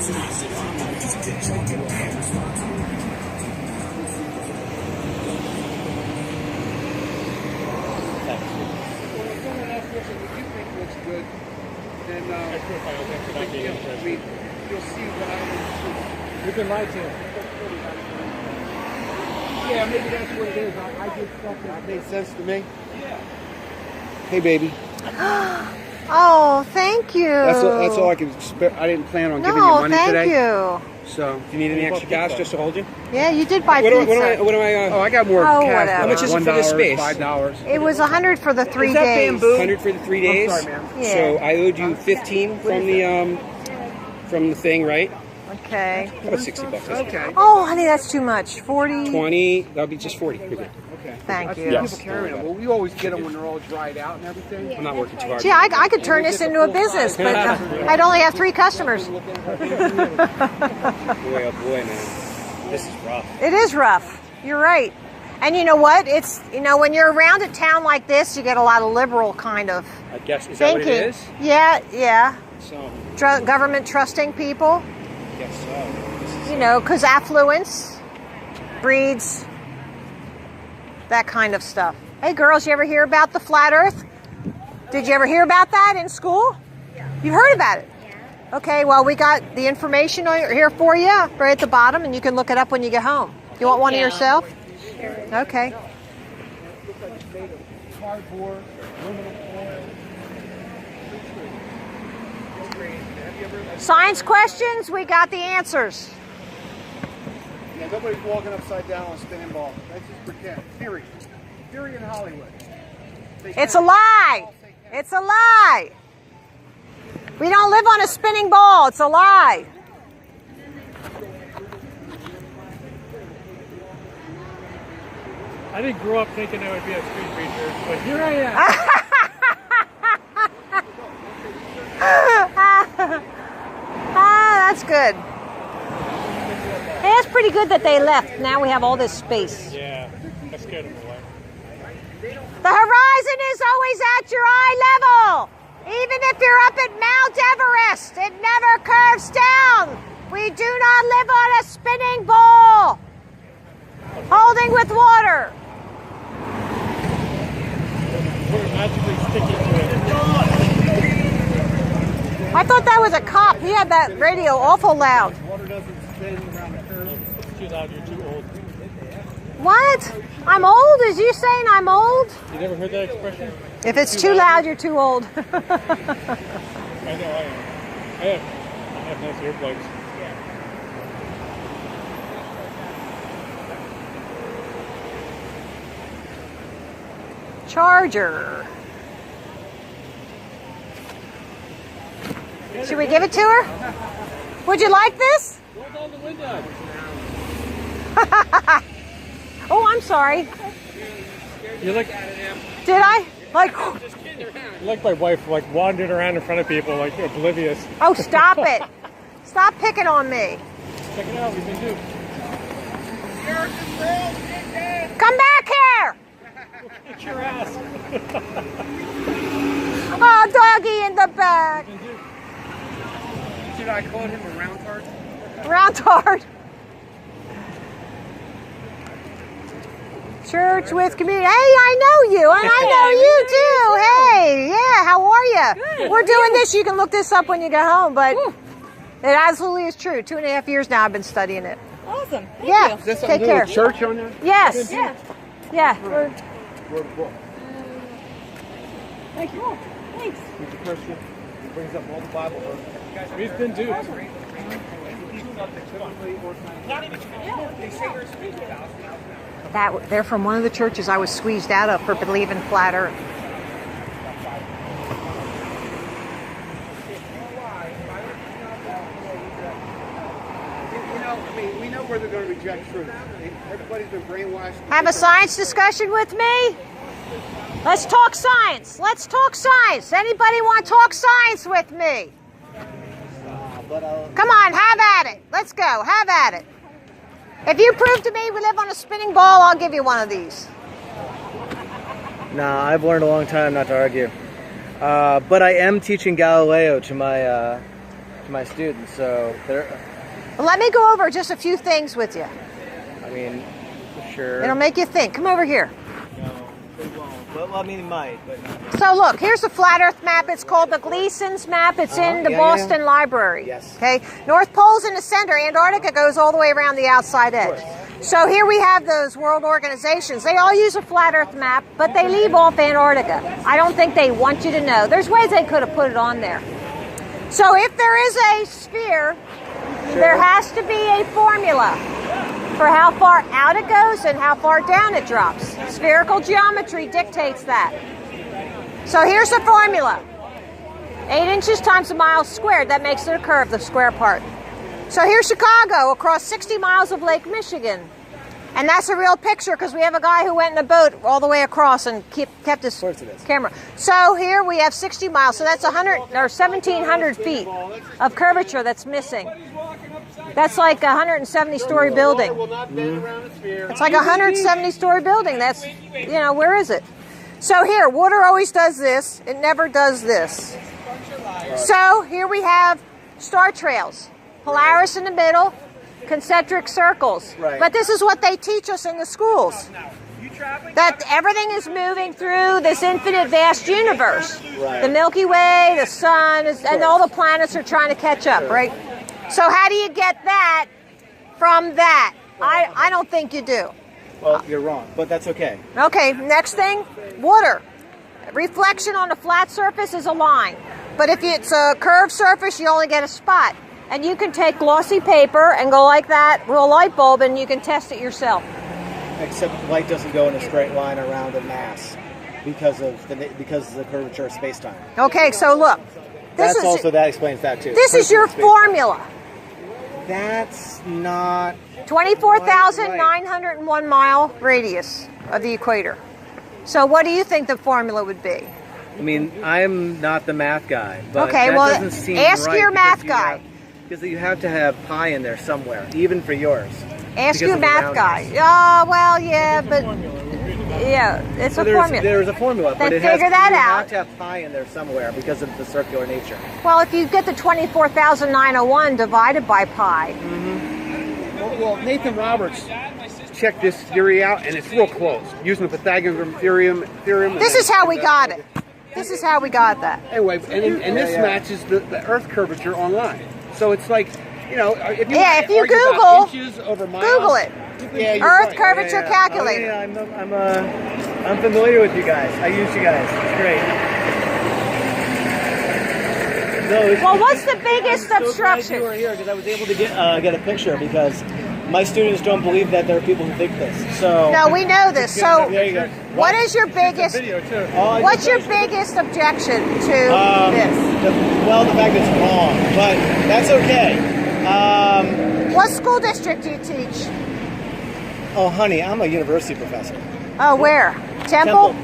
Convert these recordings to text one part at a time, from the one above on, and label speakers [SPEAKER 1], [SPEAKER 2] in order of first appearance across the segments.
[SPEAKER 1] You've been lied to. Yeah, maybe that's what it is. I did stuff that made sense to me. Yeah. Hey, baby.
[SPEAKER 2] Oh, thank you.
[SPEAKER 1] That's all I could expect. I didn't plan on giving you money today.
[SPEAKER 2] No, thank you.
[SPEAKER 1] So, do you need any extra cash just to hold you?
[SPEAKER 2] Yeah, you did buy pizza.
[SPEAKER 1] What am I? Oh, I got more cash.
[SPEAKER 2] Whatever.
[SPEAKER 1] How much is it for the space?
[SPEAKER 3] $5.
[SPEAKER 2] It was $100 for the 3
[SPEAKER 1] Is that
[SPEAKER 2] days.
[SPEAKER 1] bamboo? 100 for the 3 days.
[SPEAKER 3] I'm sorry, ma'am.
[SPEAKER 2] Yeah.
[SPEAKER 1] So I owed you 15 from the thing, right?
[SPEAKER 2] Okay.
[SPEAKER 1] How about $60?
[SPEAKER 3] Okay.
[SPEAKER 2] Oh, honey, that's too much. 40.
[SPEAKER 1] 20. That'll be just 40. You're good.
[SPEAKER 3] Okay.
[SPEAKER 2] Thank you.
[SPEAKER 1] Yes.
[SPEAKER 3] People carrying them. Well, we always get them when they're all dried out and everything.
[SPEAKER 1] I'm not working too hard.
[SPEAKER 2] Gee, I could turn this into a business, but I'd only have 3 customers.
[SPEAKER 1] Boy, oh boy, man. This is rough.
[SPEAKER 2] It is rough. You're right. And you know what? It's, when you're around a town like this, you get a lot of liberal kind of
[SPEAKER 1] I guess, is
[SPEAKER 2] thinking.
[SPEAKER 1] that what it is?
[SPEAKER 2] Yeah.
[SPEAKER 1] So,
[SPEAKER 2] Government trusting people.
[SPEAKER 1] I guess so.
[SPEAKER 2] Because affluence breeds that kind of stuff. Hey, girls, you ever hear about the flat earth? Did you ever hear about that in school? Yeah. You've heard about it? Yeah. Okay, well, we got the information here for you right at the bottom, and you can look it up when you get home. You want one of yourself? Sure. Okay.
[SPEAKER 3] Cardboard, aluminum foil.
[SPEAKER 2] Science questions, we got the answers.
[SPEAKER 3] Yeah, nobody's walking upside down on a spinning ball. That's just pretend. Theory. Theory in Hollywood.
[SPEAKER 2] It's a lie. It's a lie. We don't live on a spinning ball. It's a lie.
[SPEAKER 4] I didn't grow up thinking I would be a street preacher, but here I am.
[SPEAKER 2] That's good. Hey, it's pretty good that they left. Now we have all this space.
[SPEAKER 4] Yeah, that scared them away.
[SPEAKER 2] The horizon is always at your eye level. Even if you're up at Mount Everest, it never curves down. We do not live on a spinning ball. Holding with water.
[SPEAKER 4] We're magically sticking to it.
[SPEAKER 2] I thought that was a cop. He had that radio awful loud.
[SPEAKER 3] Water doesn't spin around the curve.
[SPEAKER 4] It's too loud, you're too old.
[SPEAKER 2] What? I'm old? Is you saying I'm old?
[SPEAKER 4] You never heard that expression?
[SPEAKER 2] If it's too loud, you're too old.
[SPEAKER 4] I know I am. I have nice earplugs.
[SPEAKER 2] Charger. Should we give it to her? Would you like this?
[SPEAKER 4] Roll down the window.
[SPEAKER 2] Oh, I'm sorry.
[SPEAKER 4] You're like,
[SPEAKER 2] Did I?
[SPEAKER 4] you're like my wife, like wandering around in front of people, like oblivious.
[SPEAKER 2] Oh, stop it. Stop picking on me.
[SPEAKER 4] Check it out, we've been duped.
[SPEAKER 2] Come back here.
[SPEAKER 4] Get your ass.
[SPEAKER 2] Oh, doggy in the back.
[SPEAKER 3] Should I call him a round tart?
[SPEAKER 2] Round hard. Church with community. Hey, I know you, and I know you too. Hey, yeah, how are you?
[SPEAKER 5] Good.
[SPEAKER 2] We're doing this. You can look this up when you get home, but it absolutely is true. 2.5 years now I've been studying it.
[SPEAKER 5] Awesome. Thank
[SPEAKER 2] Yeah,
[SPEAKER 5] you.
[SPEAKER 3] Is this
[SPEAKER 2] take
[SPEAKER 3] a
[SPEAKER 2] care.
[SPEAKER 3] little church on there?
[SPEAKER 2] Yes.
[SPEAKER 5] Yeah.
[SPEAKER 2] Yeah.
[SPEAKER 3] Word of book.
[SPEAKER 5] Thank you. Thanks.
[SPEAKER 3] He's a Christian. He brings up all the Bible verses.
[SPEAKER 4] We've been duped.
[SPEAKER 2] They're from one of the churches I was squeezed out of for believing flat earth.
[SPEAKER 3] We know where they're going to reject truth. Everybody's been brainwashed.
[SPEAKER 2] Have a science discussion with me? Let's talk science. Let's talk science. Anybody want to talk science with me? Come on, have at it. Let's go. Have at it. If you prove to me we live on a spinning ball, I'll give you one of these.
[SPEAKER 6] Nah, I've learned a long time not to argue. But I am teaching Galileo to my
[SPEAKER 5] to my students. So they're,
[SPEAKER 2] Well, let me go over just a few things with you.
[SPEAKER 5] I mean, sure.
[SPEAKER 2] It'll make you think. Come over here.
[SPEAKER 5] No, they won't. Well, I mean, it might, but not.
[SPEAKER 2] So look, here's the flat Earth map. It's called the Gleason's map. It's in the Boston Library.
[SPEAKER 5] Yes.
[SPEAKER 2] Okay. North Pole's in the center. Antarctica goes all the way around the outside edge. So here we have those world organizations. They all use a flat Earth map, but they leave off Antarctica. I don't think they want you to know. There's ways they could have put it on there. So if there is a sphere, there has to be a formula for how far out it goes and how far down it drops. Spherical geometry dictates that. So here's the formula. 8 inches times a mile squared. That makes it a curve, the square part. So here's Chicago across 60 miles of Lake Michigan. And that's a real picture because we have a guy who went in a boat all the way across and kept his camera. So here we have 60 miles. So that's 100 or 1,700 feet of curvature that's missing. That's like a 170-story building. It's like a 170-story building. That's, you know, where is it? So here, water always does this. It never does this. So here we have star trails. Polaris in the middle, concentric circles. But this is what they teach us in the schools. That everything is moving through this infinite vast universe. The Milky Way, the sun, and all the planets are trying to catch up, right? So how do you get that from that? I don't think you do.
[SPEAKER 5] Well, you're wrong, but that's okay.
[SPEAKER 2] Okay, next thing, water. Reflection on a flat surface is a line. But if it's a curved surface, you only get a spot. And you can take glossy paper and go like that, real light bulb, and you can test it yourself.
[SPEAKER 5] Except light doesn't go in a straight line around a mass because of the curvature of space-time.
[SPEAKER 2] Okay, so look.
[SPEAKER 5] That explains that too.
[SPEAKER 2] This is your formula.
[SPEAKER 5] That's not
[SPEAKER 2] 24,901 mile radius of the equator. So what do you think the formula would be?
[SPEAKER 5] I mean, I'm not the math guy, but
[SPEAKER 2] okay,
[SPEAKER 5] that
[SPEAKER 2] well,
[SPEAKER 5] doesn't seem
[SPEAKER 2] ask
[SPEAKER 5] right
[SPEAKER 2] your math guy.
[SPEAKER 5] Because you have to have pi in there somewhere, even for yours.
[SPEAKER 2] Ask your math guy. Oh, well, yeah, but yeah, it's a formula.
[SPEAKER 5] There's a formula, but
[SPEAKER 2] you have to
[SPEAKER 5] have pi in there somewhere because of the circular nature.
[SPEAKER 2] Well, if you get the 24,901 divided by pi.
[SPEAKER 3] Well, Nathan Roberts checked this theory out, and it's real close, using the Pythagorean theorem.
[SPEAKER 2] This is how we got it. This is how we got that.
[SPEAKER 3] Anyway, and this matches the Earth curvature online. So it's like, you know, if you
[SPEAKER 2] Google
[SPEAKER 3] inches over miles,
[SPEAKER 2] Google it. Earth curvature calculator.
[SPEAKER 5] Oh, yeah, I'm familiar with you guys. I use you guys. It's great. No,
[SPEAKER 2] well, what's the biggest obstruction?
[SPEAKER 5] You were here because I was able to get a picture because my students don't believe that there are people who think this. So
[SPEAKER 2] no, we know this. So
[SPEAKER 5] there you go.
[SPEAKER 2] What is your biggest? What's your biggest objection to this?
[SPEAKER 5] Well, the fact that it's wrong, but that's okay.
[SPEAKER 2] What school district do you teach?
[SPEAKER 5] Oh, honey, I'm a university professor.
[SPEAKER 2] Oh, where? Temple?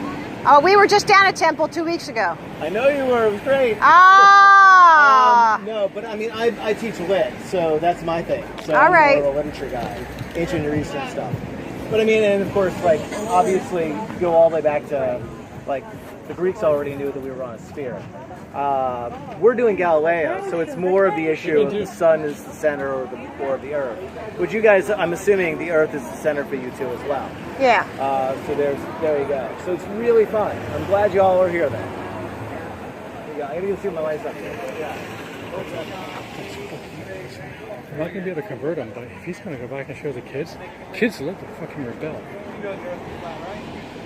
[SPEAKER 2] Oh, we were just down at Temple 2 weeks ago.
[SPEAKER 5] I know you were. It was great.
[SPEAKER 2] Ah.
[SPEAKER 5] No, but I mean, I teach lit, so that's my thing. So
[SPEAKER 2] all right.
[SPEAKER 5] I'm more of a literature guy, ancient Near Eastern stuff. But I mean, and of course, like obviously, go all the way back to like the Greeks already knew that we were on a sphere. We're doing Galileo, so it's more of the issue of the sun is the center or the Earth. Which you guys, I'm assuming the Earth is the center for you too as well.
[SPEAKER 2] Yeah.
[SPEAKER 5] So there you go. So it's really fun. I'm glad you all are here then. There you go. I gotta go see my lights up here. Yeah.
[SPEAKER 4] I'm not going to be able to convert him, but if he's going to go back and show the kids love to fucking rebel.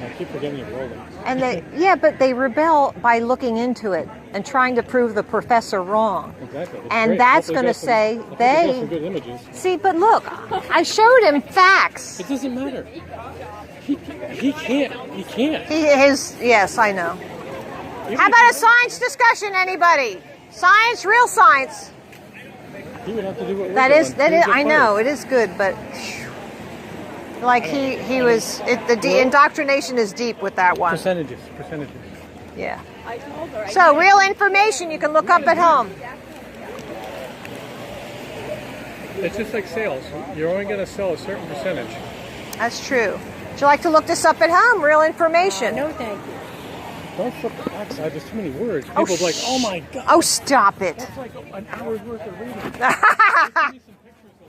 [SPEAKER 4] I keep forgetting you're rolling.
[SPEAKER 2] And but they rebel by looking into it and trying to prove the professor wrong.
[SPEAKER 4] Exactly.
[SPEAKER 2] And
[SPEAKER 4] great.
[SPEAKER 2] that's going to say they
[SPEAKER 4] some good images.
[SPEAKER 2] See, but look, I showed him facts.
[SPEAKER 4] It doesn't matter. He can't.
[SPEAKER 2] He is. Yes, I know. How about a science discussion, anybody? Science, real science.
[SPEAKER 4] He would have to do what
[SPEAKER 2] that is. I know it is good, but like he was. The indoctrination is deep with that one.
[SPEAKER 4] Percentages.
[SPEAKER 2] Yeah. So real information you can look up at home.
[SPEAKER 4] It's just like sales. You're only going to sell a certain percentage.
[SPEAKER 2] That's true. Would you like to look this up at home? Real information.
[SPEAKER 6] No, thank you.
[SPEAKER 4] Don't flip the backside. There's too many words. People are like, oh my god.
[SPEAKER 2] Oh, stop it.
[SPEAKER 4] That's like an hour's worth of reading. Give me some pictures of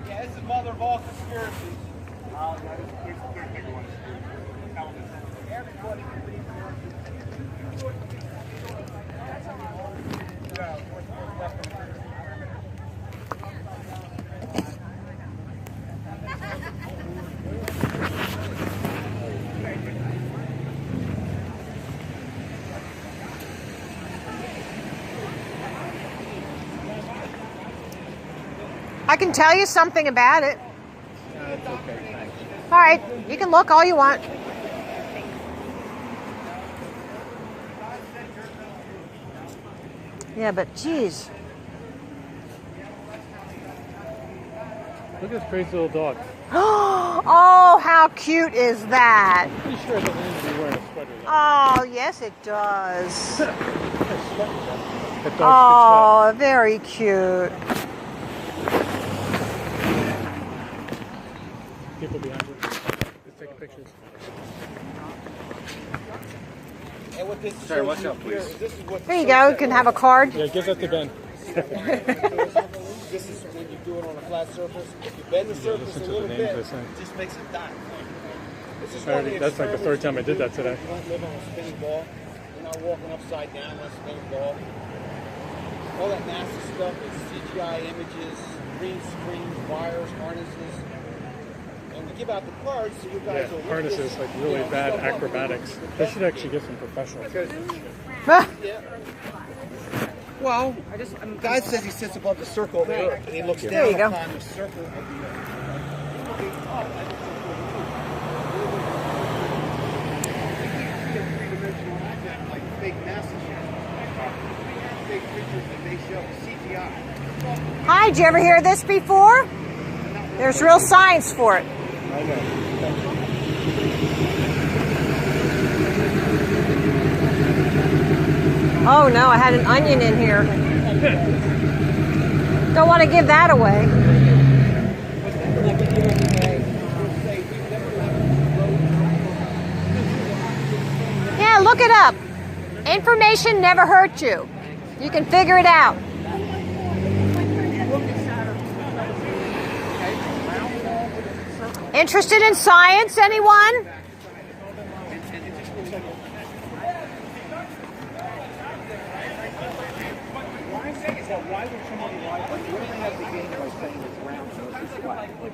[SPEAKER 3] Yeah, this is mother of all conspiracies. Everybody can read
[SPEAKER 2] I can tell you something about it.
[SPEAKER 3] That's okay, thanks.
[SPEAKER 2] All right, you can look all you want. Yeah, but geez.
[SPEAKER 4] Look at this crazy little dog.
[SPEAKER 2] Oh, how cute is that?
[SPEAKER 4] I'm pretty sure it doesn't need to be wearing a sweater.
[SPEAKER 2] Oh, yes, it does.
[SPEAKER 4] That dog
[SPEAKER 2] Oh, very cute.
[SPEAKER 4] people behind you. Just taking pictures.
[SPEAKER 3] And what this
[SPEAKER 1] Sorry, watch out, please.
[SPEAKER 3] This is what
[SPEAKER 2] There you go. You can have a card.
[SPEAKER 4] Yeah, give that to Ben.
[SPEAKER 3] This is when you do it on a flat surface. If you bend the surface
[SPEAKER 4] listen
[SPEAKER 3] a
[SPEAKER 4] to
[SPEAKER 3] little
[SPEAKER 4] the
[SPEAKER 3] bit,
[SPEAKER 4] names they say.
[SPEAKER 3] it just makes it dot. This is
[SPEAKER 4] That's like the third time I did that today.
[SPEAKER 3] You don't live on a spinning ball. You're not walking upside down on a spinning ball. All that nasty stuff is CGI images, green screens, wires, harnesses. And we give out the cards so you guys will look
[SPEAKER 4] Harnesses,
[SPEAKER 3] this,
[SPEAKER 4] like really
[SPEAKER 3] you know,
[SPEAKER 4] bad
[SPEAKER 3] stuff up.
[SPEAKER 4] acrobatics. They should actually get some professionals.
[SPEAKER 3] Yeah. Well, God says he sits above the circle of the earth, and he looks
[SPEAKER 2] There you
[SPEAKER 3] down
[SPEAKER 2] go.
[SPEAKER 3] upon the circle of the earth. Like fake NASA shit. Fake pictures that they show, CGI.
[SPEAKER 2] Hi, did you ever hear this before? There's real science for it.
[SPEAKER 3] I know.
[SPEAKER 2] Oh no, I had an onion in here. Don't want to give that away. Yeah, look it up. Information never hurt you. You can figure it out. Interested in science, anyone?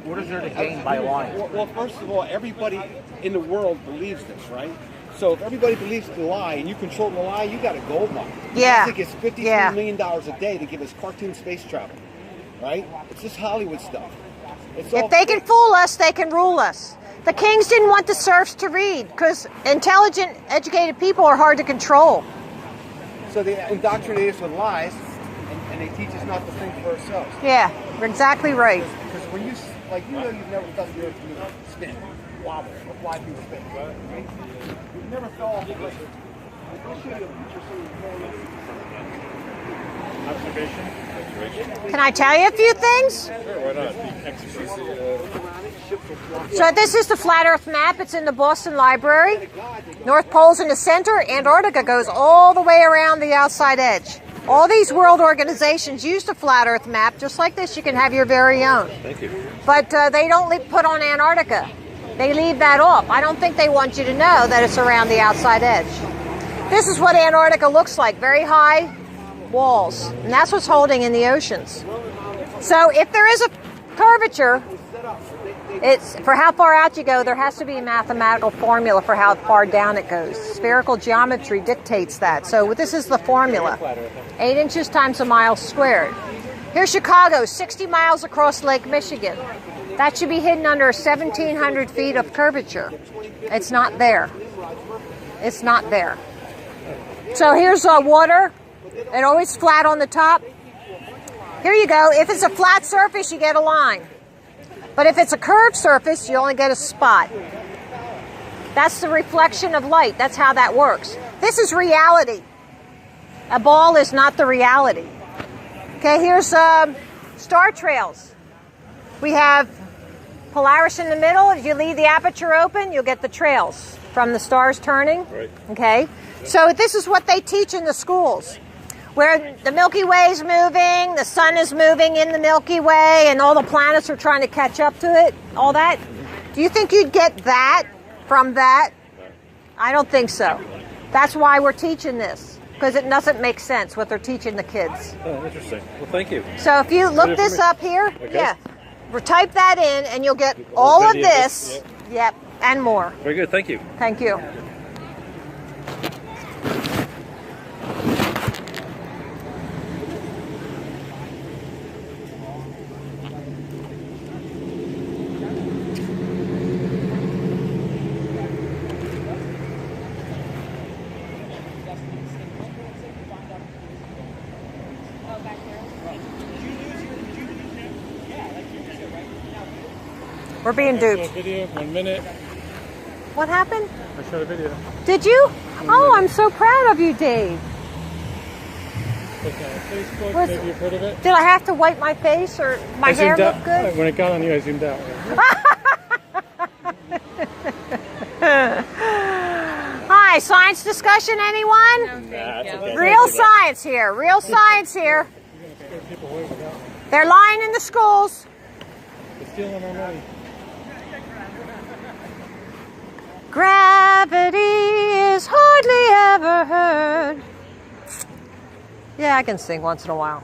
[SPEAKER 5] What is there to gain by lying?
[SPEAKER 3] Well, first of all, everybody in the world believes this, right? So if everybody believes the lie and you control the lie, you got a gold mine.
[SPEAKER 2] Yeah.
[SPEAKER 3] I think it's $53 million a day to give us cartoon space travel, right? It's just Hollywood stuff. It's all
[SPEAKER 2] If they can fool us, they can rule us. The kings didn't want the serfs to read because intelligent, educated people are hard to control.
[SPEAKER 3] So they indoctrinate us with lies, and they teach us not to think for ourselves.
[SPEAKER 2] Yeah, you're exactly right.
[SPEAKER 3] Because when you, like, you know you've never done the earth move, spin, wobble, or fly through space, right? You've never fell off the plane. I'll show you a picture so you know.
[SPEAKER 4] Observation.
[SPEAKER 2] Can I tell you a few things?
[SPEAKER 4] Sure, why not?
[SPEAKER 2] So this is the flat Earth map. It's in the Boston Library. North Pole's in the center. Antarctica goes all the way around the outside edge. All these world organizations use the flat Earth map. Just like this, you can have your very own.
[SPEAKER 4] Thank you.
[SPEAKER 2] But they don't put on Antarctica. They leave that off. I don't think they want you to know that it's around the outside edge. This is what Antarctica looks like. Very high walls. And that's what's holding in the oceans. So if there is a curvature, it's for how far out you go, there has to be a mathematical formula for how far down it goes. Spherical geometry dictates that. So this is the formula. 8 inches times a mile squared. Here's Chicago, 60 miles across Lake Michigan. That should be hidden under 1,700 feet of curvature. It's not there. It's not there. So here's water. It always flat on the top. Here you go. If it's a flat surface, you get a line. But if it's a curved surface, you only get a spot. That's the reflection of light. That's how that works. This is reality. A ball is not the reality. Okay, here's star trails. We have Polaris in the middle. If you leave the aperture open, you'll get the trails from the stars turning.
[SPEAKER 4] Right.
[SPEAKER 2] Okay, so this is what they teach in the schools, where the Milky Way is moving, the sun is moving in the Milky Way, and all the planets are trying to catch up to it, all that. Do you think you'd get that from that? I don't think so. That's why we're teaching this, because it doesn't make sense what they're teaching the kids.
[SPEAKER 4] Oh, interesting. Well, thank you.
[SPEAKER 2] So if you look this up here,
[SPEAKER 4] Okay.
[SPEAKER 2] yeah, type that in, and you'll get all of
[SPEAKER 4] videos,
[SPEAKER 2] this, yep, and more.
[SPEAKER 4] Very good. Thank you.
[SPEAKER 2] Thank you. We're being duped.
[SPEAKER 4] Video, 1 minute.
[SPEAKER 2] What happened?
[SPEAKER 4] I shot a video.
[SPEAKER 2] Did you? Oh, I'm so proud of you, Dave.
[SPEAKER 4] It's on Facebook.
[SPEAKER 2] Was-
[SPEAKER 4] Maybe you've heard of it.
[SPEAKER 2] Did I have to wipe my face or my
[SPEAKER 4] I
[SPEAKER 2] hair
[SPEAKER 4] zoomed
[SPEAKER 2] look
[SPEAKER 4] out.
[SPEAKER 2] good?
[SPEAKER 4] When it got on you, I zoomed out.
[SPEAKER 2] Hi, science discussion, anyone? Real science here. Real science here.
[SPEAKER 4] People away without me.
[SPEAKER 2] They're lying in the schools.
[SPEAKER 4] They're stealing our money.
[SPEAKER 2] Gravity is hardly ever heard. Yeah, I can sing once in a while.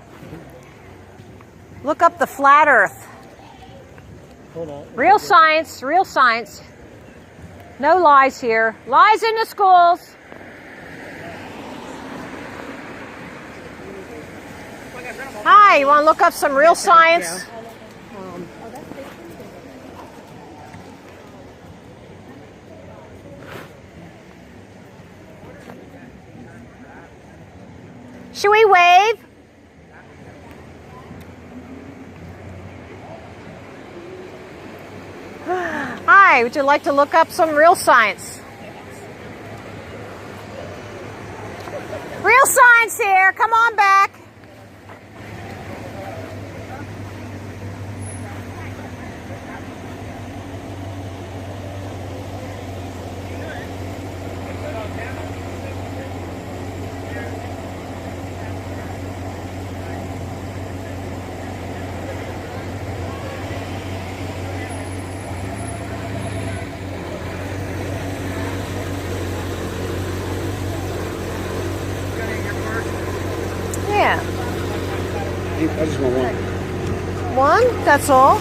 [SPEAKER 2] Look up the flat Earth.
[SPEAKER 4] Hold on.
[SPEAKER 2] Real science, real science. No lies here. Lies in the schools. Hi, you want to look up some real science? Should we wave? Hi, would you like to look up some real science? Real science here. Come on back. Yeah.
[SPEAKER 1] I just want one.
[SPEAKER 2] One, that's all.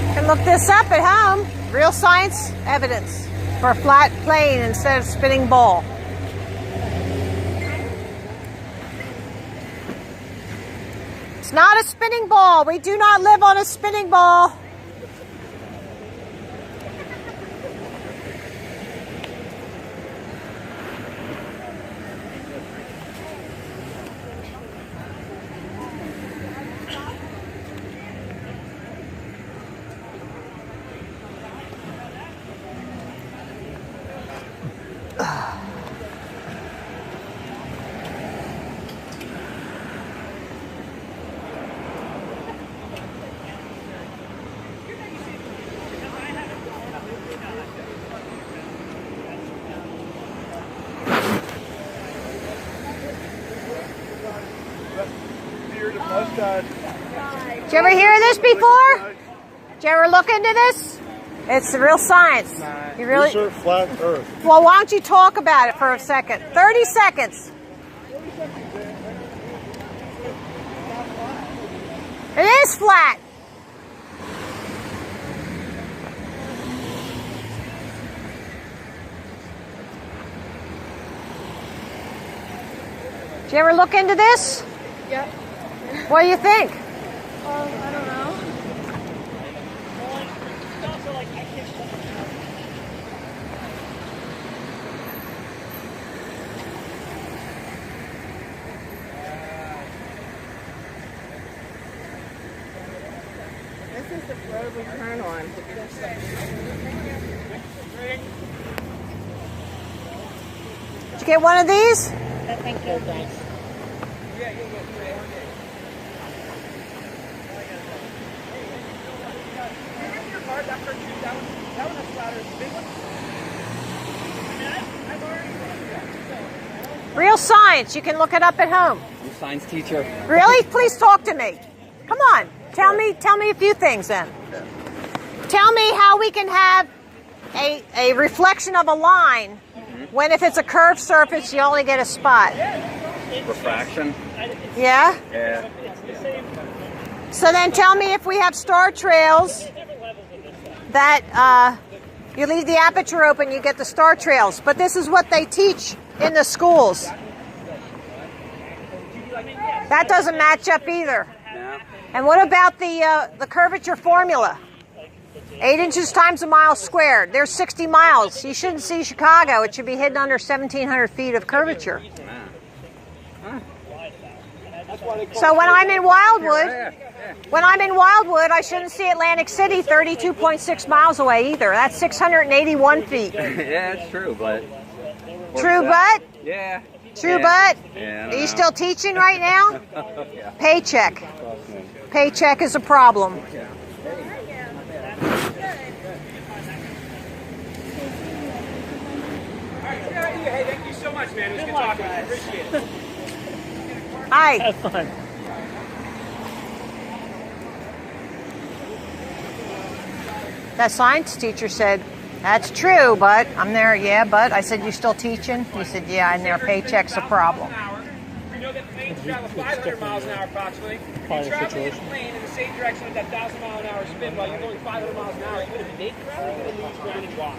[SPEAKER 2] You can look this up at home. Real science evidence for a flat plane instead of spinning ball. It's not a spinning ball. We do not live on a spinning ball. Did you ever hear this before? Did you ever look into this? It's the real science. You really?
[SPEAKER 1] Research flat Earth.
[SPEAKER 2] Well, why don't you talk about it for a second? 30 seconds. It is flat. Did you ever look into this?
[SPEAKER 6] Yep.
[SPEAKER 2] What do you think?
[SPEAKER 6] I don't know. This is the road we turn on.
[SPEAKER 2] Did you get one of these?
[SPEAKER 6] Thank you. Thanks.
[SPEAKER 2] Real science. You can look it up at home.
[SPEAKER 5] I'm a science teacher.
[SPEAKER 2] Really? Please talk to me. Come on. Tell me a few things then. Tell me how we can have a reflection of a line when if it's a curved surface you only get a spot.
[SPEAKER 5] Refraction.
[SPEAKER 2] Yeah?
[SPEAKER 5] Yeah.
[SPEAKER 2] So then tell me if we have star trails that you leave the aperture open, you get the star trails. But this is what they teach in the schools. That doesn't match up either.
[SPEAKER 5] No.
[SPEAKER 2] And what about the curvature formula? 8 inches times a mile squared. There's 60 miles. You shouldn't see Chicago. It should be hidden under 1,700 feet of curvature. So when I'm in Wildwood, I shouldn't see Atlantic City 32.6 miles away either. That's 681 feet.
[SPEAKER 5] Yeah, it's true, but...
[SPEAKER 2] True, but?
[SPEAKER 5] Yeah.
[SPEAKER 2] True, but?
[SPEAKER 5] Yeah,
[SPEAKER 2] Are you still teaching right now?
[SPEAKER 5] Yeah.
[SPEAKER 2] Paycheck. Paycheck is a problem.
[SPEAKER 3] Hey, thank you so much, man. It was good talking. I appreciate it.
[SPEAKER 2] Hi.
[SPEAKER 4] Have fun.
[SPEAKER 2] That science teacher said, that's true, but I'm there, yeah, but I said, you still teaching? He said, yeah, and their paycheck's a problem.
[SPEAKER 3] We know that planes travel 500 miles an hour approximately. If
[SPEAKER 4] Probably
[SPEAKER 3] you're
[SPEAKER 4] a
[SPEAKER 3] traveling in a
[SPEAKER 4] situation.
[SPEAKER 3] plane in the same direction with that 1,000 mile an hour spin while you're going 500 miles an hour, you're going to make ground or you're going to lose ground and walk.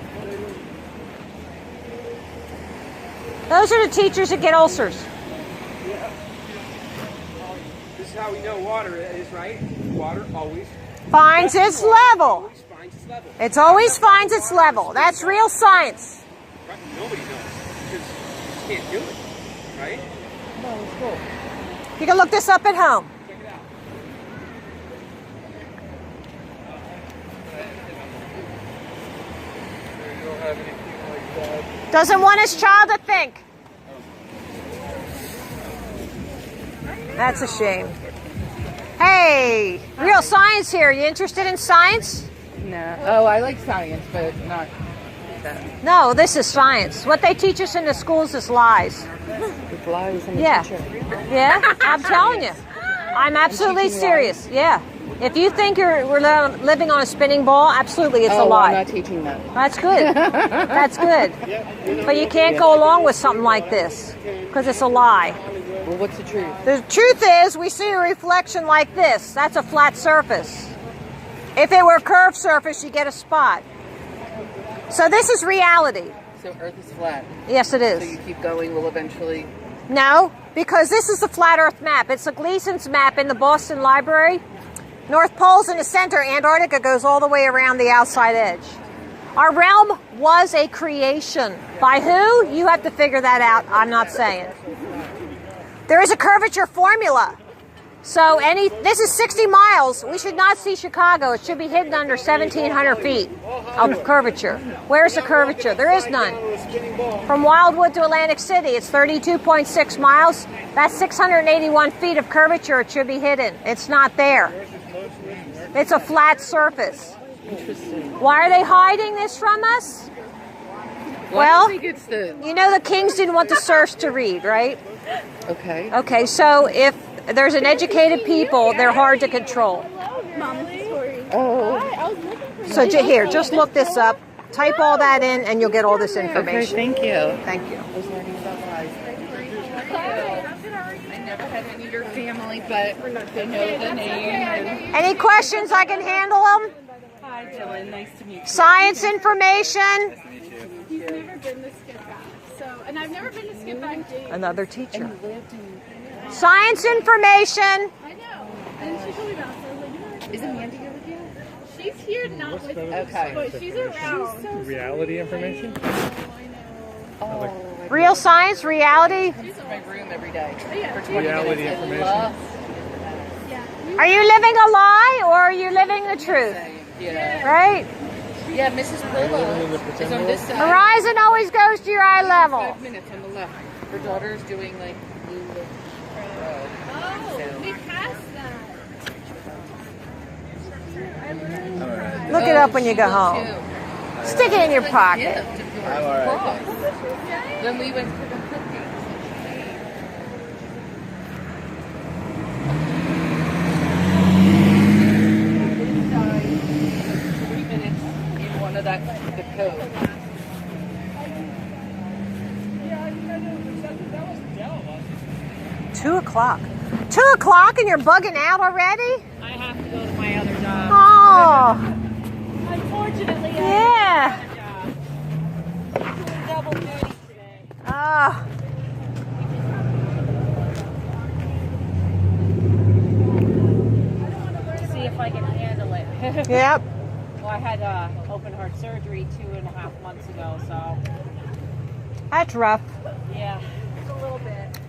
[SPEAKER 2] Those are the teachers that get ulcers.
[SPEAKER 3] This is how we know water is, right? Water always
[SPEAKER 2] Finds its level.
[SPEAKER 3] finds its level.
[SPEAKER 2] It always finds its level. That's real science.
[SPEAKER 3] Right? Nobody knows because you just can't do it, right?
[SPEAKER 2] You can look this up at home.
[SPEAKER 3] Check it out.
[SPEAKER 2] Doesn't want his child to think. That's a shame. Hey, real science here. You interested in science?
[SPEAKER 6] No. Oh, I like science, but not that.
[SPEAKER 2] No, this is science. What they teach us in the schools is lies.
[SPEAKER 6] With lies and
[SPEAKER 2] Yeah.
[SPEAKER 6] teacher.
[SPEAKER 2] Yeah, I'm telling you. I'm absolutely
[SPEAKER 6] teaching
[SPEAKER 2] serious. Yeah. If you think we're living on a spinning ball, absolutely, it's a
[SPEAKER 6] Oh,
[SPEAKER 2] lie.
[SPEAKER 6] I'm not teaching that.
[SPEAKER 2] That's good. That's good. But you can't go along with something like this because it's a lie.
[SPEAKER 6] Well, what's the truth?
[SPEAKER 2] The truth is, we see a reflection like this. That's a flat surface. If it were a curved surface, you get a spot. So this is reality.
[SPEAKER 6] So Earth is flat.
[SPEAKER 2] Yes, it
[SPEAKER 6] So you
[SPEAKER 2] is.
[SPEAKER 6] keep going, we'll eventually...
[SPEAKER 2] No, because this is the flat Earth map. It's a Gleason's map in the Boston Library. North Pole's in the center. Antarctica goes all the way around the outside edge. Our realm was a creation. By who? You have to figure that out. I'm not saying. There is a curvature formula. So this is 60 miles. We should not see Chicago. It should be hidden under 1,700 feet of curvature. Where's the curvature? There is none. From Wildwood to Atlantic City, it's 32.6 miles. That's 681 feet of curvature. It should be hidden. It's not there. It's a flat surface.
[SPEAKER 6] Interesting.
[SPEAKER 2] Why are they hiding this from us?
[SPEAKER 6] Well, I think it's the...
[SPEAKER 2] You know the kings didn't want the serfs to read, right?
[SPEAKER 6] Okay.
[SPEAKER 2] Okay, so if there's an educated people. They're hard to control.
[SPEAKER 6] Oh.
[SPEAKER 2] So here, just look this up. Type all that in, and you'll get all this information.
[SPEAKER 6] Okay, thank you.
[SPEAKER 2] Thank you.
[SPEAKER 6] I never had any of your family, but they know the name.
[SPEAKER 2] Any questions? I can handle them.
[SPEAKER 6] Hi, Dylan. Nice to meet you.
[SPEAKER 2] Science information.
[SPEAKER 7] He's never been to Skippack. So, and I've never been to Skippack.
[SPEAKER 2] Another teacher. Science information.
[SPEAKER 7] I know. And she told me about it. So I was like, you know,
[SPEAKER 6] Isn't Mandy here with you?
[SPEAKER 7] she's here not with us,
[SPEAKER 6] Okay.
[SPEAKER 7] but she's around.
[SPEAKER 4] Reality information?
[SPEAKER 6] Oh,
[SPEAKER 2] Real science, reality.
[SPEAKER 6] she's in my room every day
[SPEAKER 7] Yeah.
[SPEAKER 6] for 20
[SPEAKER 4] Reality
[SPEAKER 6] minutes. I
[SPEAKER 4] information.
[SPEAKER 6] love
[SPEAKER 7] Yeah.
[SPEAKER 2] Are you living a lie or are you living the truth?
[SPEAKER 6] Yeah.
[SPEAKER 2] Right?
[SPEAKER 6] Yeah, Mrs. Polo is on this side.
[SPEAKER 2] Horizon always goes to your eye level.
[SPEAKER 6] 5 minutes on the left. Her daughter's doing like blue road.
[SPEAKER 7] Oh, we passed that.
[SPEAKER 2] Look it up when you go home. Stick it in your pocket.
[SPEAKER 5] I'm all right.
[SPEAKER 6] Then we went to the cookies. Inside, 3 minutes in one of the code.
[SPEAKER 2] $2 o'clock. 2 o'clock and you're bugging out already?
[SPEAKER 8] I have to go to my other job.
[SPEAKER 2] Oh,
[SPEAKER 8] Unfortunately,
[SPEAKER 2] yeah.
[SPEAKER 8] I'm doing double duty today.
[SPEAKER 2] Oh.
[SPEAKER 8] See if I can handle it.
[SPEAKER 2] Yep.
[SPEAKER 8] Well, I had open heart surgery 2.5 months ago, so
[SPEAKER 2] That's rough.
[SPEAKER 8] yeah, it's a little bit.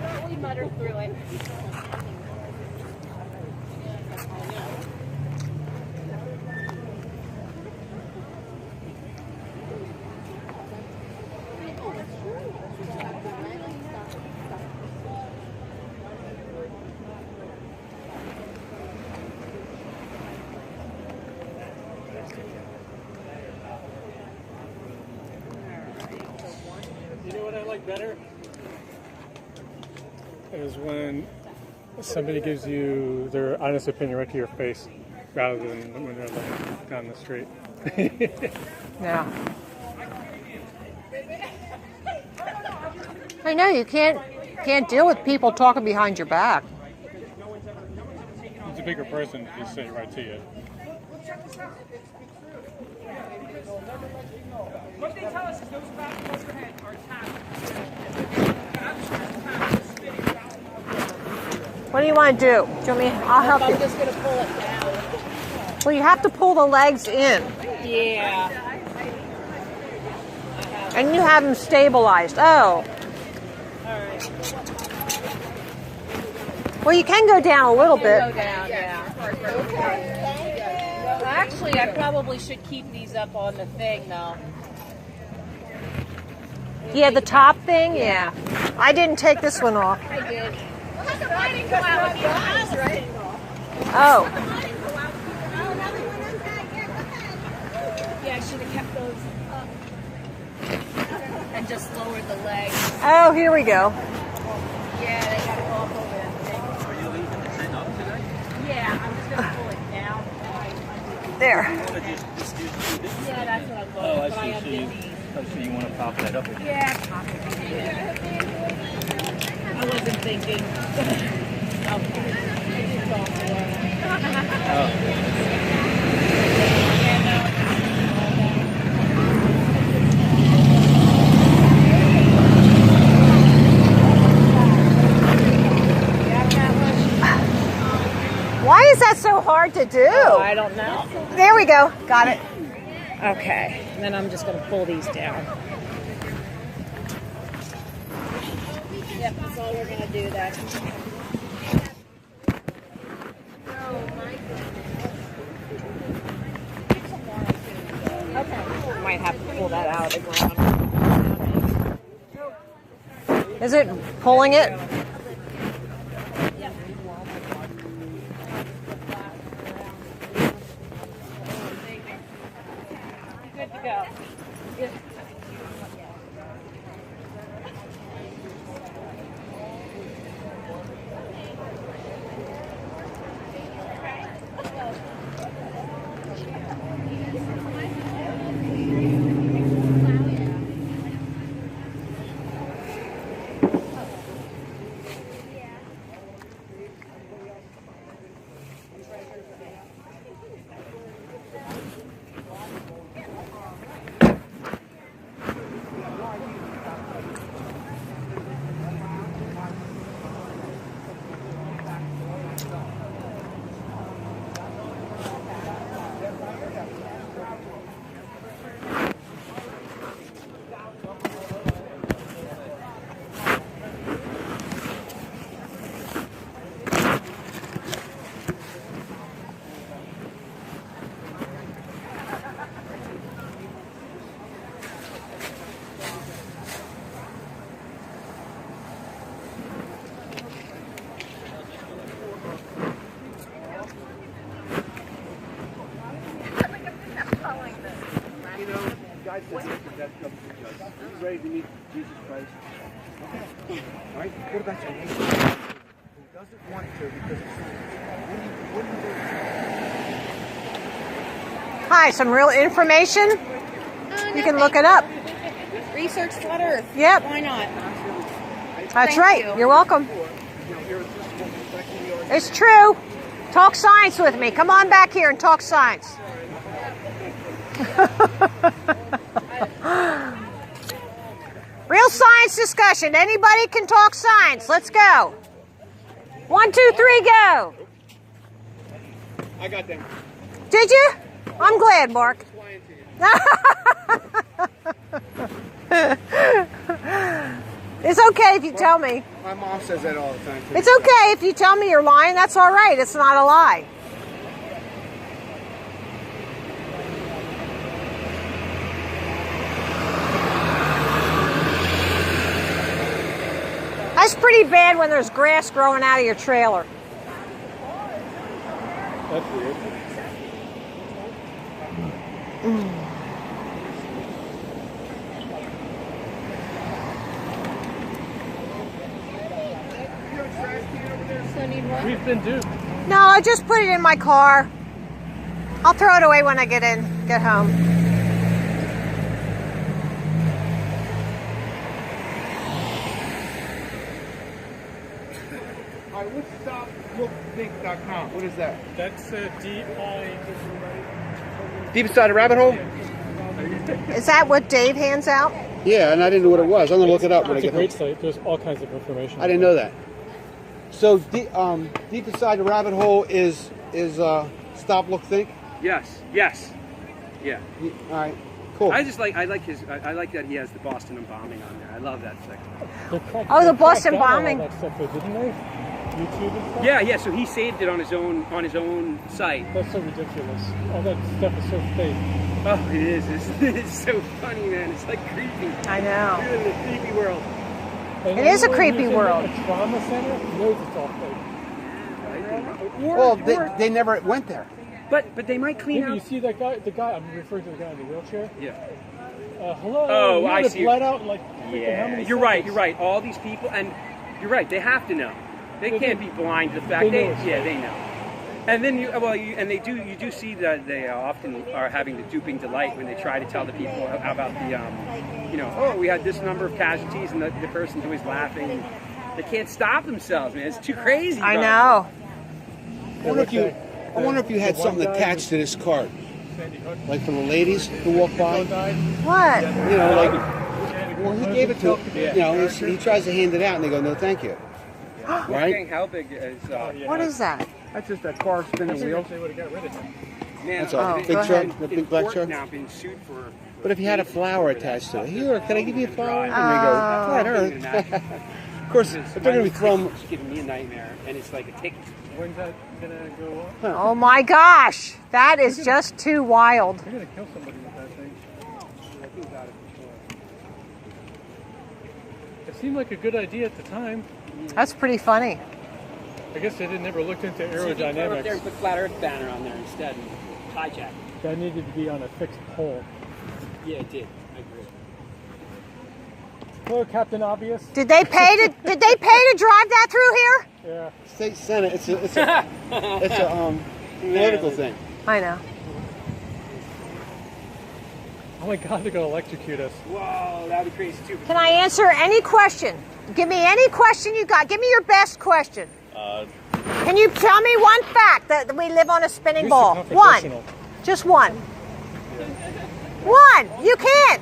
[SPEAKER 8] But we muttered through it.
[SPEAKER 4] You know what I like better? Is when somebody gives you their honest opinion right to your face, rather than when they're like down the street.
[SPEAKER 2] Yeah. I know you can't deal with people talking behind your back.
[SPEAKER 4] It's a bigger person to just say it right to you.
[SPEAKER 9] What they tell us is those about overhead are tapped.
[SPEAKER 2] What do you want to do? Do you want me? I'll help
[SPEAKER 8] I'm
[SPEAKER 2] you.
[SPEAKER 8] just gonna pull it down.
[SPEAKER 2] Well, you have to pull the legs in,
[SPEAKER 8] Yeah.
[SPEAKER 2] and you have them stabilized. Oh.
[SPEAKER 8] Alright.
[SPEAKER 2] Well, you can go down a little
[SPEAKER 8] Go
[SPEAKER 2] bit.
[SPEAKER 8] down, yeah. Well, actually, I probably should keep these up on the thing, though.
[SPEAKER 2] Yeah, the top thing. Yeah. I didn't take this one off.
[SPEAKER 8] I did.
[SPEAKER 7] I didn't go out with your house, right?
[SPEAKER 2] Oh.
[SPEAKER 8] Yeah, I should have kept those up. And just lowered the legs.
[SPEAKER 2] Oh, here we go.
[SPEAKER 8] Yeah, they gotta go up over that thing. Are you leaving the thing up today? Yeah, I'm just gonna pull it down.
[SPEAKER 2] There.
[SPEAKER 8] Yeah, that's what I'm going. But I undid these.
[SPEAKER 5] Oh, so you want to pop that up again?
[SPEAKER 8] Yeah, pop it. I wasn't thinking. Okay. It's off the
[SPEAKER 2] Why is that so hard to do?
[SPEAKER 8] Oh, I don't know.
[SPEAKER 2] There we go. Got it.
[SPEAKER 8] Okay, and then I'm just going to pull these down. Yep, that's all we're going to do then. Okay, might have to pull that out of the ground.
[SPEAKER 2] Is it pulling it?
[SPEAKER 8] Good to go.
[SPEAKER 1] God says that comes to judge. Are you ready to meet Jesus Christ? Okay. All right. What about your neighbor? Who doesn't want to because of sin? What do you do?
[SPEAKER 2] Hi, some real information. You can look it up.
[SPEAKER 8] Research Flat Earth.
[SPEAKER 2] Yep.
[SPEAKER 8] Why not?
[SPEAKER 2] That's
[SPEAKER 8] Thank
[SPEAKER 2] right.
[SPEAKER 8] you.
[SPEAKER 2] You're welcome. It's true. Talk science with me. Come on back here and talk science. Real science discussion. Anybody can talk science. Let's go. 1, 2, 3, go.
[SPEAKER 3] I got them.
[SPEAKER 2] Did you? I'm glad, Mark. It's okay if you tell me.
[SPEAKER 1] My mom says that all the time. Too.
[SPEAKER 2] It's okay if you tell me you're lying. That's all right. It's not a lie. That's pretty bad when there's grass growing out of your trailer.
[SPEAKER 4] That's weird. We've been duped.
[SPEAKER 2] No, I just put it in my car. I'll throw it away when I get home.
[SPEAKER 1] All right, what's StopLookThink.com? What is that?
[SPEAKER 4] That's
[SPEAKER 1] Deep inside the rabbit hole?
[SPEAKER 2] Is that what Dave hands out?
[SPEAKER 1] Yeah, and I didn't know what it was. I'm gonna look it up when I
[SPEAKER 4] It's a
[SPEAKER 1] get
[SPEAKER 4] great
[SPEAKER 1] home.
[SPEAKER 4] site. There's all kinds of information.
[SPEAKER 1] I didn't know that. So deep inside the rabbit hole is Stop Look Think.
[SPEAKER 10] Yes. Yeah.
[SPEAKER 1] All right, cool.
[SPEAKER 10] I like that he has the Boston bombing on there. I love that section.
[SPEAKER 2] Oh, the Boston bombing.
[SPEAKER 4] That stuff, though, didn't they? YouTube and stuff.
[SPEAKER 10] Yeah. So he saved it on his own site.
[SPEAKER 4] That's so ridiculous. All that stuff is so fake.
[SPEAKER 10] Oh, it is. It's so funny, man. It's like creepy.
[SPEAKER 2] I know.
[SPEAKER 10] We're in a creepy world.
[SPEAKER 4] And
[SPEAKER 2] It is a
[SPEAKER 4] anyone
[SPEAKER 2] creepy
[SPEAKER 4] who's in
[SPEAKER 2] world.
[SPEAKER 4] A trauma center knows it's all fake.
[SPEAKER 1] Well, they never went there.
[SPEAKER 10] But they might clean
[SPEAKER 4] Maybe you
[SPEAKER 10] out.
[SPEAKER 4] see that guy, I'm referring to the guy in the wheelchair.
[SPEAKER 10] Yeah.
[SPEAKER 4] Hello.
[SPEAKER 10] Oh,
[SPEAKER 4] you
[SPEAKER 10] I
[SPEAKER 4] would have
[SPEAKER 10] see.
[SPEAKER 4] bled out in like freaking how many
[SPEAKER 10] You're right.
[SPEAKER 4] seconds?
[SPEAKER 10] You're right. All these people, and you're right. They have to know. They
[SPEAKER 4] They
[SPEAKER 10] can't
[SPEAKER 4] do.
[SPEAKER 10] be blind to the fact.
[SPEAKER 4] They know it's fake.
[SPEAKER 10] They know. And then you do see that they often are having the duping delight when they try to tell the people about the we had this number of casualties, and the person's always laughing. They can't stop themselves, man. It's too crazy.
[SPEAKER 2] I
[SPEAKER 10] bro.
[SPEAKER 2] know.
[SPEAKER 1] I wonder if you had something attached to this cart, like for the ladies who walk by.
[SPEAKER 2] What?
[SPEAKER 1] You know, like, well, he gave it to, he tries to hand it out, and they go, no, thank you. Right?
[SPEAKER 10] How big is?
[SPEAKER 2] What is that?
[SPEAKER 1] That's just that car spinning wheel.
[SPEAKER 4] They would have got rid of him.
[SPEAKER 10] Man,
[SPEAKER 1] That's all.
[SPEAKER 2] Oh,
[SPEAKER 1] Big
[SPEAKER 2] go
[SPEAKER 1] truck,
[SPEAKER 2] ahead.
[SPEAKER 1] the big black truck.
[SPEAKER 10] Now been sued for.
[SPEAKER 1] But if you had a flower attached to it, here, can I give you a flower? And they go, flat earth. Of course, if they're going to be thrown.
[SPEAKER 10] It's giving me a nightmare, and it's like a ticket.
[SPEAKER 4] When's that gonna go on?
[SPEAKER 2] Oh my gosh. That is just too wild.
[SPEAKER 4] You're gonna kill somebody with that thing. It seemed like a good idea at the time.
[SPEAKER 2] That's pretty funny.
[SPEAKER 4] I guess they never looked into
[SPEAKER 10] Go up there and
[SPEAKER 4] aerodynamics.
[SPEAKER 10] put Flat Earth banner on there instead and hijack.
[SPEAKER 4] That needed to be on a fixed pole.
[SPEAKER 10] Yeah, it did. I agree.
[SPEAKER 4] Hello, Captain Obvious.
[SPEAKER 2] Did they pay to drive that through here?
[SPEAKER 4] Yeah.
[SPEAKER 1] State Senate, it's a political thing.
[SPEAKER 2] I know.
[SPEAKER 4] Oh my God, they're gonna electrocute us.
[SPEAKER 10] Whoa, that would be crazy too.
[SPEAKER 2] Can I answer any question? Give me any question you got. Give me your best question. Can you tell me one fact that we live on a spinning
[SPEAKER 4] Here's
[SPEAKER 2] ball?
[SPEAKER 4] the
[SPEAKER 2] One.
[SPEAKER 4] confrontational.
[SPEAKER 2] Just one. One. You can't.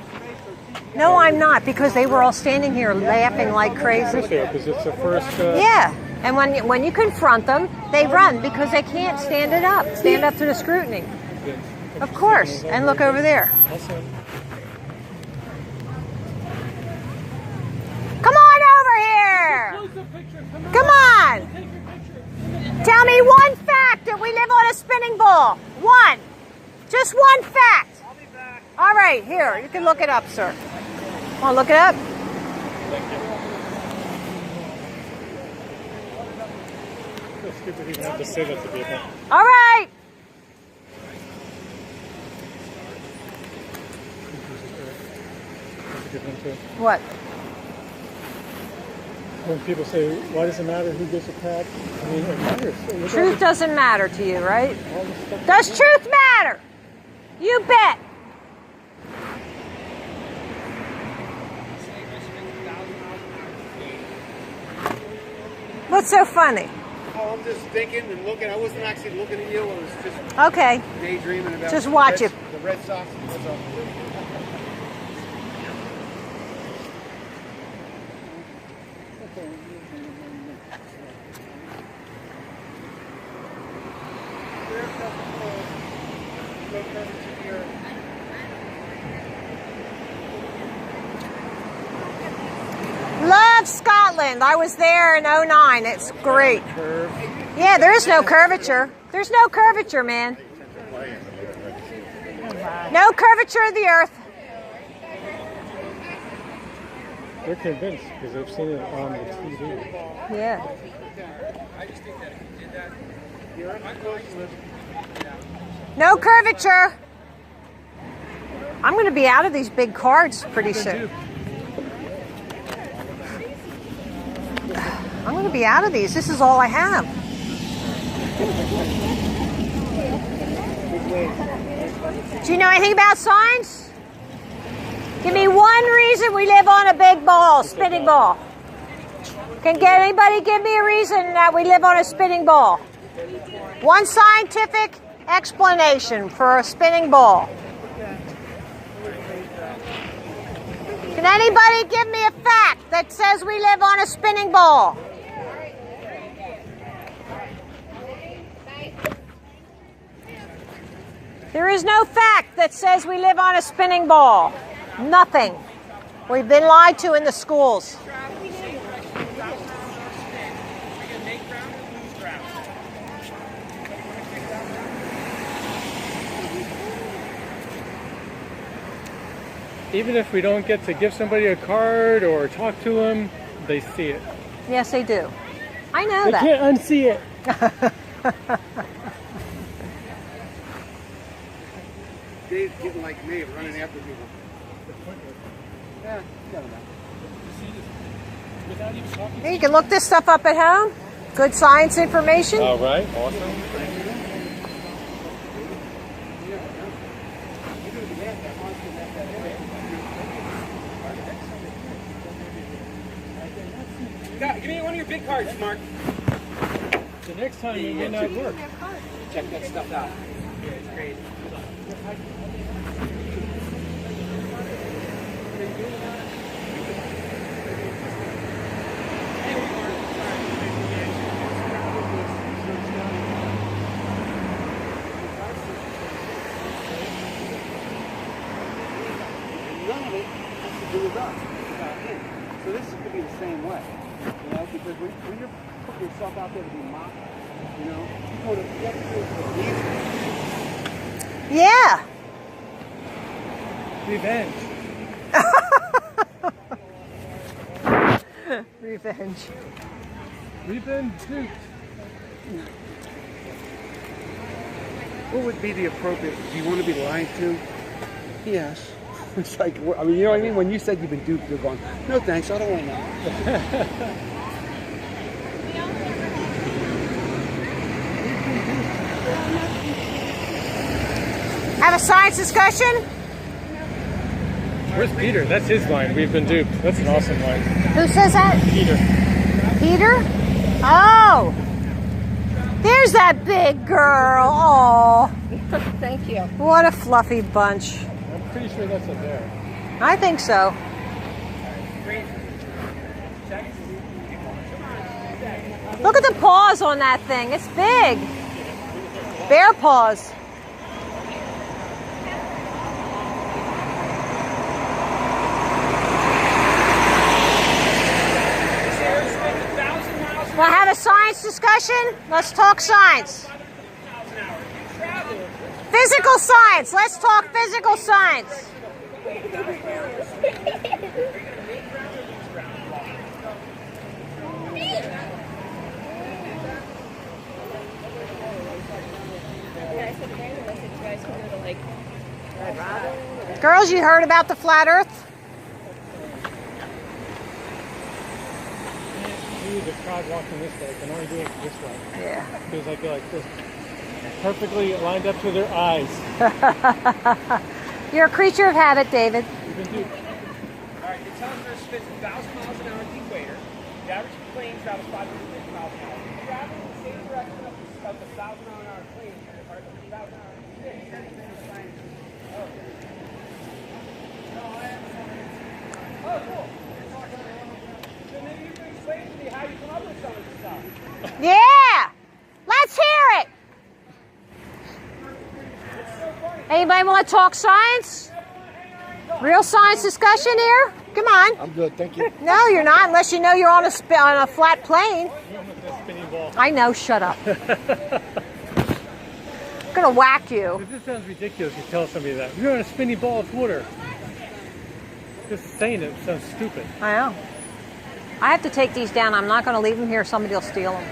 [SPEAKER 2] No, I'm not, because they were all standing here laughing like crazy.
[SPEAKER 4] Because it's the first.
[SPEAKER 2] Yeah. And when you confront them, they run because they can't stand up to the scrutiny. Of course. And look over there. Come on over here. Come on. Tell me one fact that we live on a spinning ball. One. Just one fact.
[SPEAKER 10] I'll be back.
[SPEAKER 2] All right, here. You can look it up, sir. Want to look it up?
[SPEAKER 4] It's stupid even have to say that to people.
[SPEAKER 2] All right.
[SPEAKER 4] get into.
[SPEAKER 2] What?
[SPEAKER 4] When people say, why does it matter who gets a pad? I mean, it matters. Look at all
[SPEAKER 2] Truth
[SPEAKER 4] this-
[SPEAKER 2] doesn't matter to you, right?
[SPEAKER 4] all this stuff.
[SPEAKER 2] Does truth matter? You bet. What's so funny?
[SPEAKER 3] Oh, I'm just thinking and looking. I wasn't actually looking at you. I was just
[SPEAKER 2] Okay.
[SPEAKER 3] daydreaming about
[SPEAKER 2] Just
[SPEAKER 3] the
[SPEAKER 2] watch
[SPEAKER 3] Red-
[SPEAKER 2] it.
[SPEAKER 3] The Red Sox. That's all.
[SPEAKER 2] Love Scotland. I was there in '09. It's great. Yeah, there is no curvature. There's no curvature, man. No curvature of the earth.
[SPEAKER 4] They're convinced because they've seen it on the TV.
[SPEAKER 2] Yeah. No curvature. I'm going to be out of these big cards pretty soon. I'm going to be out of these. This is all I have. Do you know anything about signs? Give me one reason we live on a big ball, spinning ball. Can anybody give me a reason that we live on a spinning ball? One scientific explanation for a spinning ball. Can anybody give me a fact that says we live on a spinning ball? There is no fact that says we live on a spinning ball. Nothing. We've been lied to in the schools.
[SPEAKER 4] Even if we don't get to give somebody a card or talk to them, they see it.
[SPEAKER 2] Yes, they do. I know
[SPEAKER 4] They
[SPEAKER 2] that.
[SPEAKER 4] can't unsee it.
[SPEAKER 3] Dave's getting like me, running after people. Yeah, never mind.
[SPEAKER 2] You can look this stuff up at home. Good science information.
[SPEAKER 4] All right, awesome.
[SPEAKER 10] Give me one of your big cards, Mark.
[SPEAKER 4] The next time it may not work.
[SPEAKER 10] Check that stuff out. It's crazy.
[SPEAKER 3] None of it has to do with us. It's about him. So this could be the same way, you know, because when you're putting yourself out there to be mocked, you know, you have to do it for a reason.
[SPEAKER 2] Yeah.
[SPEAKER 4] Revenge.
[SPEAKER 2] Revenge.
[SPEAKER 4] Revenge.
[SPEAKER 3] What would be the appropriate? Do you want to be lied to? Yes. It's like, I mean, you know what I mean? When you said you've been duped, you're going, no thanks, I don't want to know.
[SPEAKER 2] Have a science discussion?
[SPEAKER 4] Where's Peter? That's his line. We've been duped. That's an awesome line.
[SPEAKER 2] Who says that?
[SPEAKER 4] Peter.
[SPEAKER 2] Peter? Oh. There's that big girl. Oh.
[SPEAKER 8] Thank you.
[SPEAKER 2] What a fluffy bunch.
[SPEAKER 4] I'm pretty sure that's a bear.
[SPEAKER 2] I think so. Look at the paws on that thing. It's big. Bear paws. Want to have a science discussion? Let's talk science. Physical science. Let's talk physical science. Girls, you heard about the flat earth?
[SPEAKER 4] you the crowd walking this way can only do it this way.
[SPEAKER 2] Yeah.
[SPEAKER 4] Because I feel like this. Perfectly lined up to their eyes.
[SPEAKER 2] You're a creature of habit, David.
[SPEAKER 10] All right, the telemeter spins 1,000 miles an hour at the equator. The average plane travels 550 miles an hour. If you're traveling in the same direction of the 1,000 mile an hour plane, or the 1,000 mile an hour Oh, cool. So maybe you can explain to me how you come up with some of this stuff.
[SPEAKER 2] Yeah! Let's hear it! Anybody want to talk science? Real science discussion here? Come on.
[SPEAKER 1] I'm good, thank you.
[SPEAKER 2] No, you're not, unless you know you're on a flat plane. I know, shut up. I'm going to whack you.
[SPEAKER 4] This sounds ridiculous if you tell somebody that. You're on a spinning ball of water. Just saying it sounds stupid.
[SPEAKER 2] I know. I have to take these down. I'm not going to leave them here. Somebody will steal them.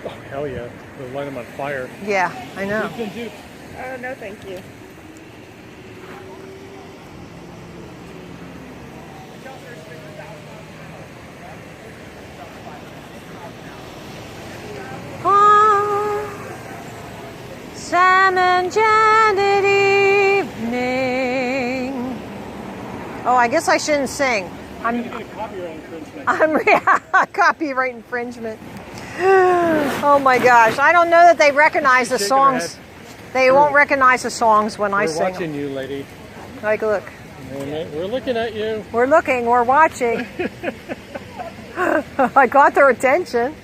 [SPEAKER 4] Oh, hell yeah. They'll light them on fire.
[SPEAKER 2] Yeah, I know.
[SPEAKER 6] Oh, no, thank you.
[SPEAKER 2] Salmon Janet evening. Oh, I guess I shouldn't sing. I'm copyright infringement. Oh my gosh. I don't know that they recognize the songs. They won't recognize the songs when I sing.
[SPEAKER 4] We're watching you, lady.
[SPEAKER 2] Like, look.
[SPEAKER 4] We're looking at you.
[SPEAKER 2] We're looking. We're watching. I got their attention.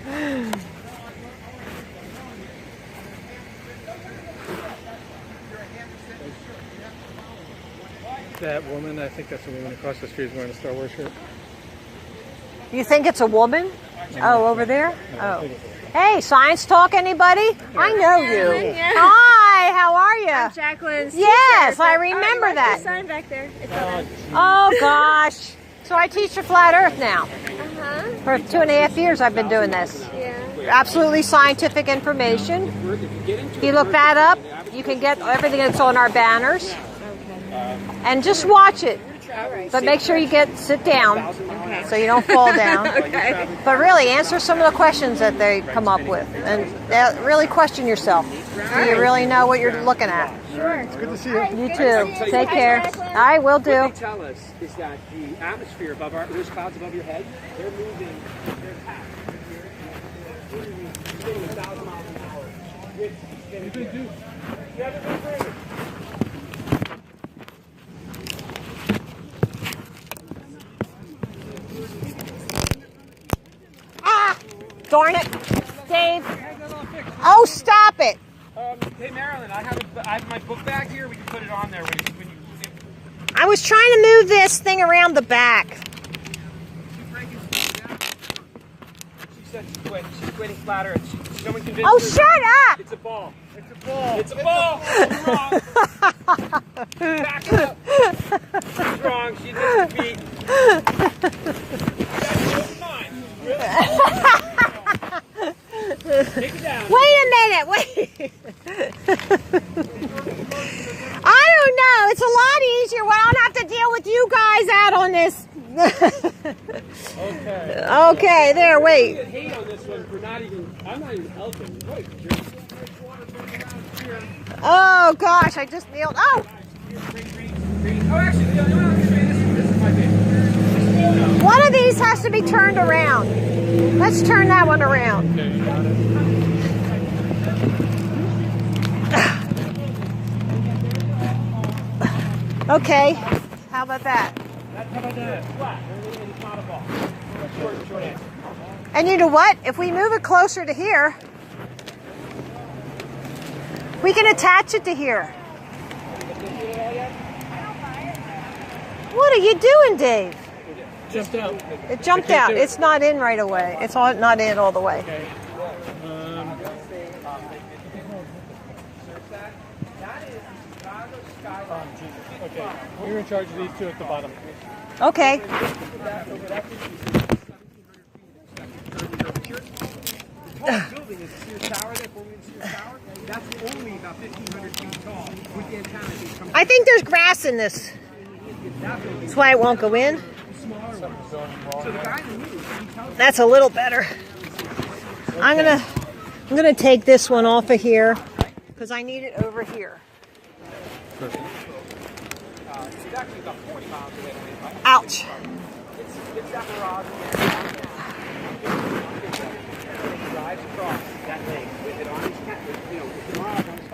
[SPEAKER 4] That woman, I think that's the woman across the street is wearing a Star Wars shirt.
[SPEAKER 2] You think it's a woman? Oh, over there? Oh. Hey, science talk, anybody? I know you. Hi, how are you?
[SPEAKER 8] I'm Jacqueline's
[SPEAKER 2] Yes,
[SPEAKER 8] teacher.
[SPEAKER 2] I remember that.
[SPEAKER 8] Sign back there. It's on.
[SPEAKER 2] Oh, gosh. So I teach for Flat Earth now. For 2.5 years I've been doing this.
[SPEAKER 8] Yeah.
[SPEAKER 2] Absolutely scientific information. If you look that up, you can get everything that's on our banners. And just watch it. But make sure you sit down so you don't fall down.
[SPEAKER 8] Okay.
[SPEAKER 2] But really answer some of the questions that they come up with. And really question yourself. Do you really know what you're looking at?
[SPEAKER 8] Sure.
[SPEAKER 4] It's good to see you.
[SPEAKER 2] You too. Take care. I will do.
[SPEAKER 10] What they tell us is that the atmosphere above those clouds above your head, they're moving, they're past here, spinning 1,000 miles an hour. You haven't been through.
[SPEAKER 2] Darn it. Dave. Oh, stop it.
[SPEAKER 10] Hey, Marilyn, I have my book bag here. We can put it on there when you
[SPEAKER 2] I was trying to move this thing around the back.
[SPEAKER 10] She said she's quitting Flat Earth. Someone convinced
[SPEAKER 2] Oh,
[SPEAKER 10] her.
[SPEAKER 2] shut up.
[SPEAKER 10] It's a ball. It's a ball. It's a ball. Back up. She's wrong. She just beat. Take it down.
[SPEAKER 2] Wait a minute. Wait. I don't know. It's a lot easier when I don't have to deal with you guys out on this.
[SPEAKER 10] Okay.
[SPEAKER 2] Okay, there, wait.
[SPEAKER 10] I hate on this one for I'm not even helping. Wait,
[SPEAKER 2] Oh, gosh, I just kneeled. Oh!
[SPEAKER 10] Oh, actually, this is my favorite.
[SPEAKER 2] One of these has to be turned around. Let's turn that one around. Okay, how about that?
[SPEAKER 10] How about that? Flat. It's not a ball. Short answer.
[SPEAKER 2] And you know what? If we move it closer to here, we can attach it to here. What are you doing, Dave?
[SPEAKER 4] Jumped out.
[SPEAKER 2] It jumped out. It's not in right away. It's not in all the way.
[SPEAKER 4] Okay. Okay. You're in charge of these two at the bottom.
[SPEAKER 2] Okay.
[SPEAKER 10] The tallest building is Sears Tower, that Sears Tower. That's only about 1,500 feet tall. With the antenna,
[SPEAKER 2] I think there's grass in this. That's why it won't go in.
[SPEAKER 10] smaller one.
[SPEAKER 3] something's going wrong.
[SPEAKER 9] So the guy in the news, he tells
[SPEAKER 2] That's a little better. I'm gonna take this one off of here because I need it over here.
[SPEAKER 9] it's actually about 40 miles away from me.
[SPEAKER 2] Ouch.
[SPEAKER 9] It's that garage. It drives across that lake with it on his, with the garage on his